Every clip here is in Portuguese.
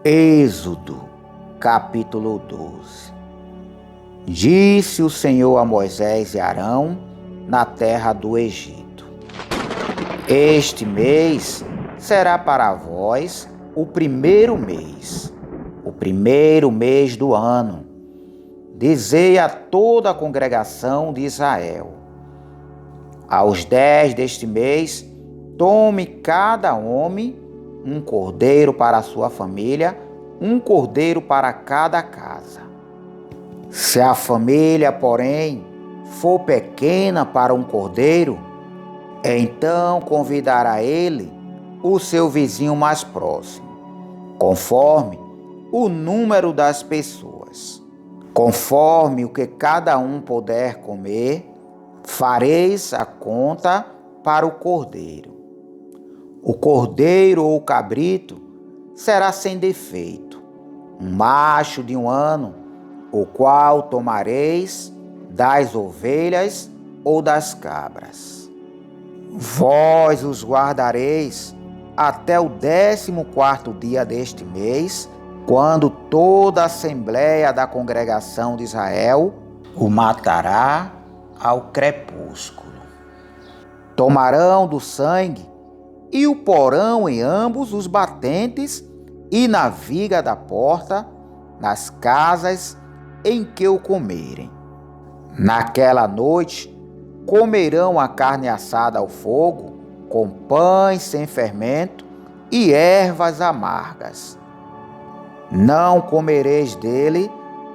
Êxodo, capítulo 12. Disse o Senhor a Moisés e Arão na terra do Egito: Este mês será para vós o primeiro mês do ano. Dizei a toda a congregação de Israel: aos 10 deste mês, tome cada homem um cordeiro para a sua família, um cordeiro para cada casa. Se a família, porém, for pequena para um cordeiro, então convidará ele o seu vizinho mais próximo, conforme o número das pessoas. Conforme o que cada um puder comer, fareis a conta para o cordeiro. O cordeiro ou cabrito será sem defeito, um macho de 1 ano, o qual tomareis das ovelhas ou das cabras. Vós os guardareis até o 14º dia deste mês, quando toda a assembleia da congregação de Israel o matará ao crepúsculo. Tomarão do sangue e o porão em ambos os batentes e na viga da porta, nas casas em que o comerem. Naquela noite comerão a carne assada ao fogo, com pães sem fermento e ervas amargas. Não comereis dele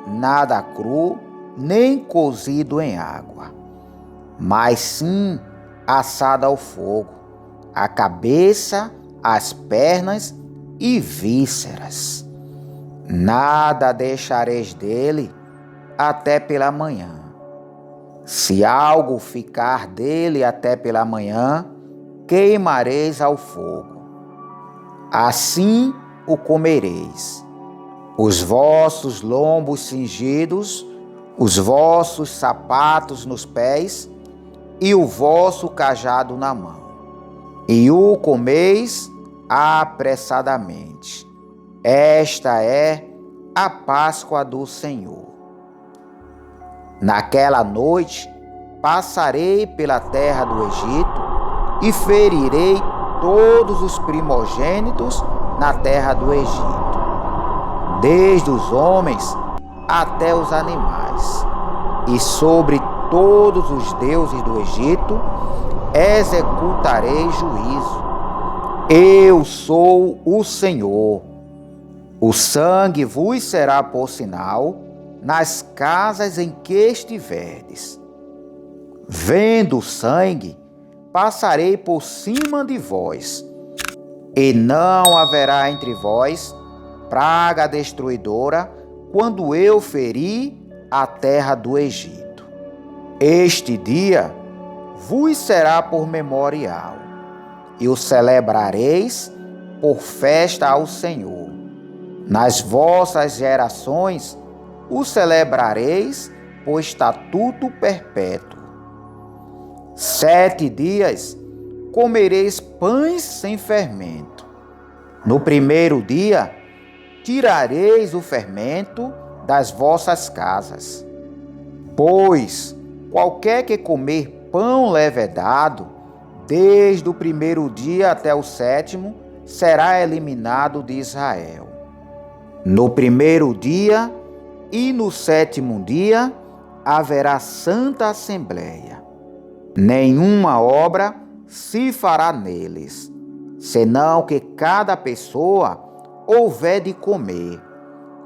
nada cru, nem cozido em água, mas sim assado ao fogo, a cabeça, as pernas e vísceras. Nada deixareis dele até pela manhã. Se algo ficar dele até pela manhã, queimareis ao fogo. Assim o comereis. Os vossos lombos cingidos, os vossos sapatos nos pés e o vosso cajado na mão. E o comeis apressadamente. Esta é a Páscoa do Senhor. Naquela noite passarei pela terra do Egito e ferirei todos os primogênitos na terra do Egito, desde os homens até os animais, e sobre todos os deuses do Egito executarei juízo. Eu sou o Senhor. O sangue vos será por sinal nas casas em que estiverdes. Vendo o sangue, passarei por cima de vós, e não haverá entre vós praga destruidora quando eu ferir a terra do Egito. Este dia vos será por memorial, e o celebrareis por festa ao Senhor. Nas vossas gerações o celebrareis por estatuto perpétuo. 7 dias comereis pães sem fermento. No primeiro dia tirareis o fermento das vossas casas. Pois qualquer que comer pão levedado, desde o primeiro dia até o 7º, será eliminado de Israel. No primeiro dia e no 7º dia haverá santa assembleia. Nenhuma obra se fará neles, senão que cada pessoa houver de comer.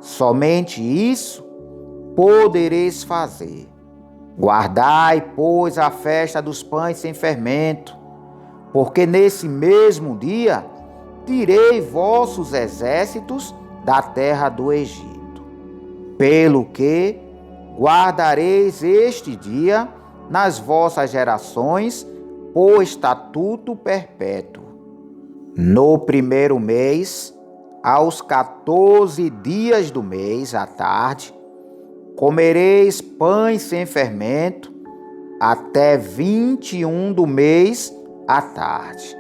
Somente isso podereis fazer. Guardai, pois, a festa dos pães sem fermento, porque nesse mesmo dia tirei vossos exércitos da terra do Egito. Pelo que guardareis este dia nas vossas gerações por estatuto perpétuo. No primeiro mês, aos 14 dias do mês, à tarde, comereis pães sem fermento, até 21 do mês, à tarde.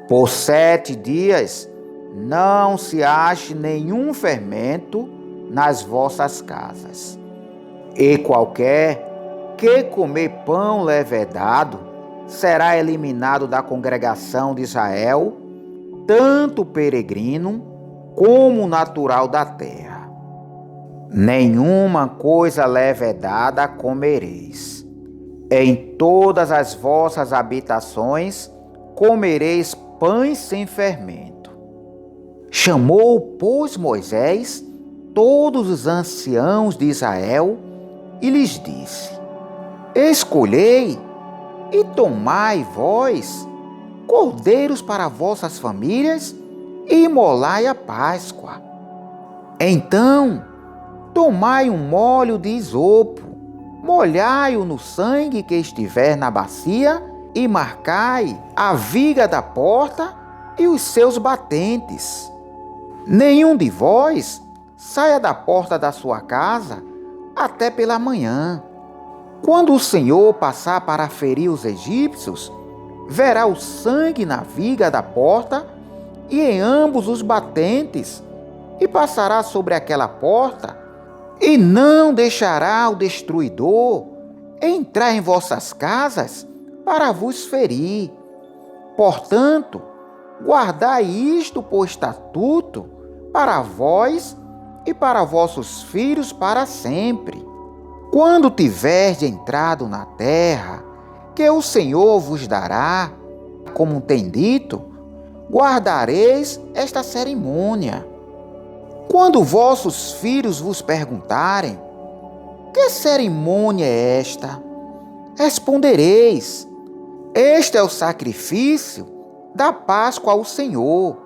Por 7 dias não se ache nenhum fermento nas vossas casas. E qualquer que comer pão levedado será eliminado da congregação de Israel, tanto peregrino como natural da terra. Nenhuma coisa levedada comereis. Em todas as vossas habitações comereis pães sem fermento. Chamou, pois, Moisés todos os anciãos de Israel e lhes disse: Escolhei e tomai vós cordeiros para vossas famílias e imolai a Páscoa. Então, tomai um molho de isopo, molhai-o no sangue que estiver na bacia e marcai a viga da porta e os seus batentes. Nenhum de vós saia da porta da sua casa até pela manhã. Quando o Senhor passar para ferir os egípcios, verá o sangue na viga da porta e em ambos os batentes, e passará sobre aquela porta, e não deixará o destruidor entrar em vossas casas para vos ferir. Portanto, guardai isto por estatuto para vós e para vossos filhos para sempre. Quando tiverdes entrado na terra, que o Senhor vos dará, como tem dito, guardareis esta cerimônia. Quando vossos filhos vos perguntarem: que cerimônia é esta? Respondereis: este é o sacrifício da Páscoa ao Senhor,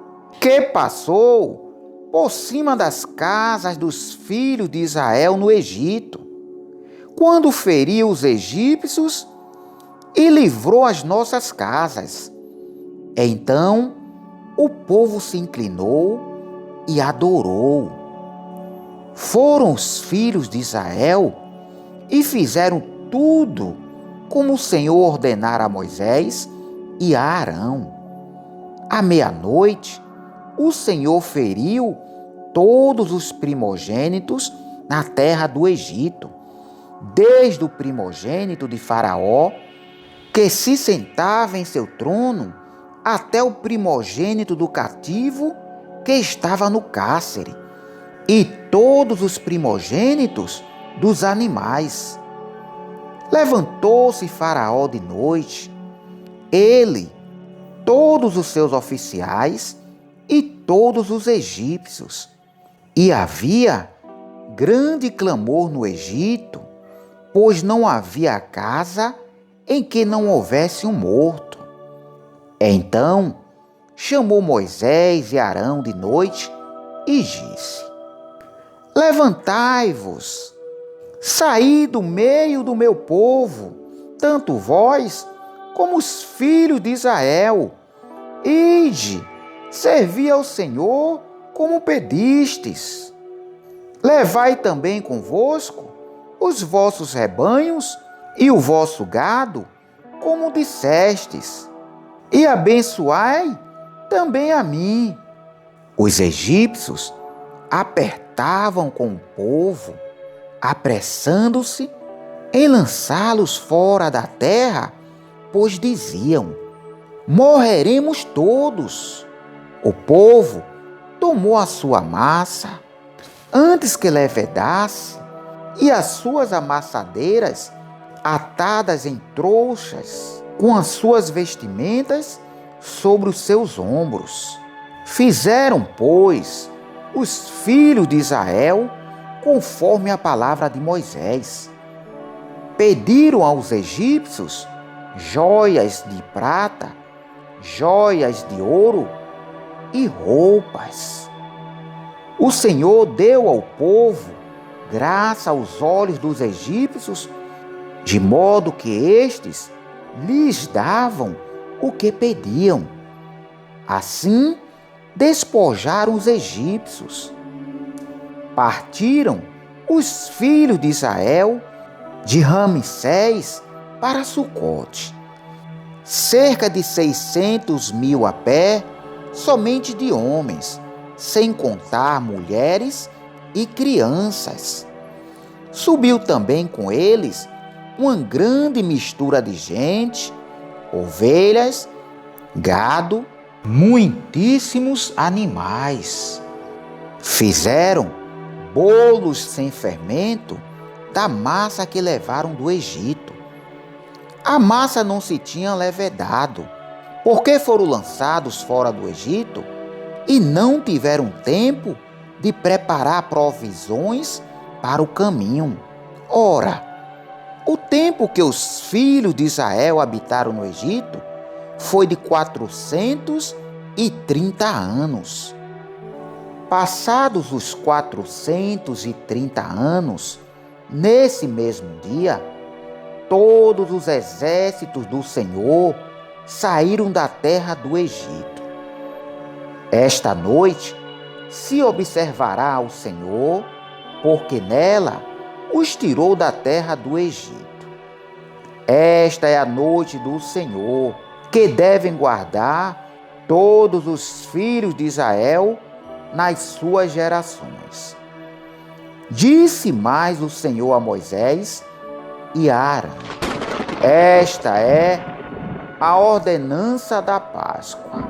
que passou por cima das casas dos filhos de Israel no Egito, quando feriu os egípcios e livrou as nossas casas. Então o povo se inclinou e adorou. Foram os filhos de Israel e fizeram tudo como o Senhor ordenara a Moisés e a Arão. À meia-noite, o Senhor feriu todos os primogênitos na terra do Egito, desde o primogênito de Faraó, que se sentava em seu trono, até o primogênito do cativo que estava no cárcere, e todos os primogênitos dos animais. Levantou-se Faraó de noite, ele, todos os seus oficiais e todos os egípcios, e havia grande clamor no Egito, pois não havia casa em que não houvesse um morto. Então chamou Moisés e Arão de noite e disse: Levantai-vos, saí do meio do meu povo, tanto vós como os filhos de Israel. Ide, servi ao Senhor como pedistes. Levai também convosco os vossos rebanhos e o vosso gado, como dissestes, e abençoai também a mim. Os egípcios apertavam com o povo, apressando-se em lançá-los fora da terra, pois diziam: morreremos todos. O povo tomou a sua massa antes que levedasse, e as suas amassadeiras atadas em trouxas, com as suas vestimentas sobre os seus ombros. Fizeram, pois, os filhos de Israel conforme a palavra de Moisés. Pediram aos egípcios joias de prata, joias de ouro e roupas. O Senhor deu ao povo graça aos olhos dos egípcios, de modo que estes lhes davam o que pediam. Assim, despojaram os egípcios. Partiram os filhos de Israel de Ramsés para Sucote, cerca de 600 mil a pé somente de homens, sem contar mulheres e crianças. Subiu também com eles uma grande mistura de gente, ovelhas, gado, muitíssimos animais. Fizeram bolos sem fermento da massa que levaram do Egito. A massa não se tinha levedado, porque foram lançados fora do Egito e não tiveram tempo de preparar provisões para o caminho. Ora, o tempo que os filhos de Israel habitaram no Egito foi de 430 anos. Passados os 430 anos, nesse mesmo dia, todos os exércitos do Senhor saíram da terra do Egito. Esta noite se observará ao Senhor, porque nela os tirou da terra do Egito. Esta é a noite do Senhor, que devem guardar todos os filhos de Israel nas suas gerações. Disse mais o Senhor a Moisés e a Arão: esta é a ordenança da Páscoa.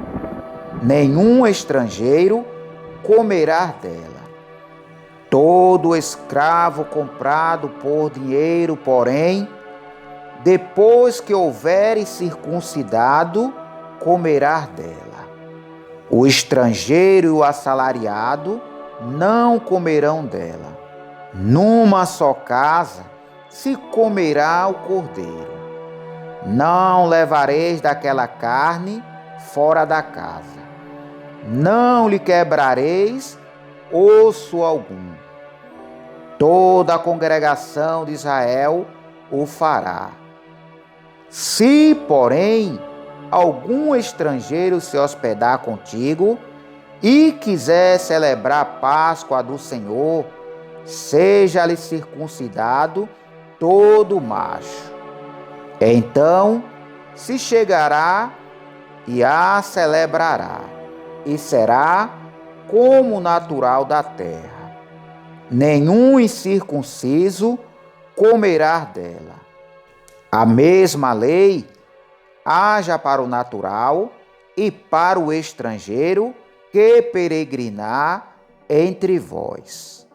Nenhum estrangeiro comerá dela. Todo escravo comprado por dinheiro, porém, depois que houver circuncidado, comerá dela. O estrangeiro e o assalariado não comerão dela. Numa só casa se comerá o cordeiro. Não levareis daquela carne fora da casa. Não lhe quebrareis osso algum. Toda a congregação de Israel o fará. Se, porém, algum estrangeiro se hospedar contigo e quiser celebrar a Páscoa do Senhor, seja-lhe circuncidado todo macho. Então se chegará e a celebrará, e será como natural da terra. Nenhum incircunciso comerá dela. A mesma lei haja para o natural e para o estrangeiro que peregrinar entre vós.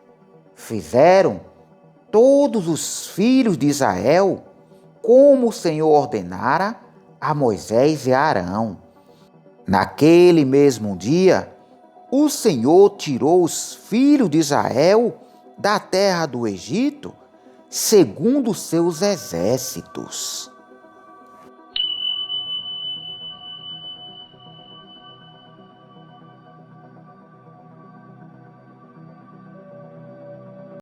Fizeram todos os filhos de Israel como o Senhor ordenara a Moisés e a Arão. Naquele mesmo dia, o Senhor tirou os filhos de Israel da terra do Egito, segundo seus exércitos.